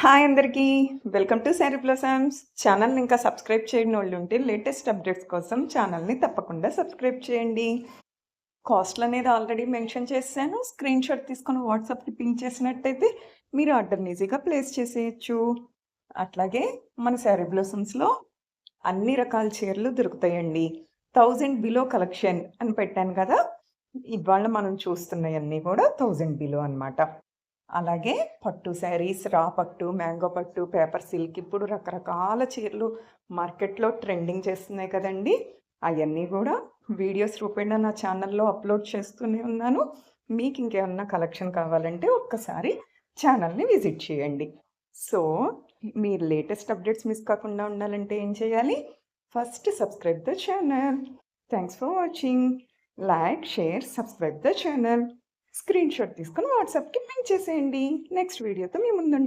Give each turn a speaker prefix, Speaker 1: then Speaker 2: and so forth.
Speaker 1: Hi అందరికీ. Welcome to sari blossoms. ఛానల్‌ని ఇంకా సబ్స్క్రైబ్ చేయనోళ్ళుంటే లేటెస్ట్ అప్డేట్స్ కోసం ఛానల్‌ని తప్పకుండా సబ్స్క్రైబ్ చేయండి. కాస్ట్‌లనేది ఆల్రెడీ మెన్షన్ చేశాను. స్క్రీన్‌షాట్ తీసుకొని వాట్సాప్‌కి పింగ్ చేసినట్టయితే మీరు ఆర్డర్‌ని ఈజీగా ప్లేస్ చేసేయొచ్చు. అట్లాగే మన శారీ బ్లాసమ్స్‌లో అన్ని రకాల చీరలు దొరుకుతాయండి. 1000 బిలో కలెక్షన్ అని పెట్టాను కదా! ఇవాళ మనం చూస్తున్నయన్నీ కూడా 1000 బిలో అనమాట. అలాగే పట్టు శారీస్, రా పట్టు, మ్యాంగో పట్టు, పేపర్ సిల్క్ ఇప్పుడు రకరకాల చీరలు మార్కెట్‌లో ట్రెండింగ్ చేస్తున్నాయి కదండీ! అయన్నీ గూడా వీడియోస్ రూపేణా నా ఛానల్‌లో అప్‌లోడ్ చేస్తూనే ఉన్నాను. మీకు ఇంకేమన్నా కలెక్షన్ కావాలంటే ఒక్కసారి ఛానల్‌ని విజిట్ చేయండి. సో, మీరు లేటెస్ట్ అప్డేట్స్ మిస్ కాకుండా ఉండాలంటే ఏం చేయాలి? First subscribe the channel. Thanks for watching. Like, share, subscribe the channel. Screenshot తీసుకొని వాట్సాప్‌కి పింగ్ చేసేయండి. నెక్స్ట్ వీడియోతో మీ ముందుంటా.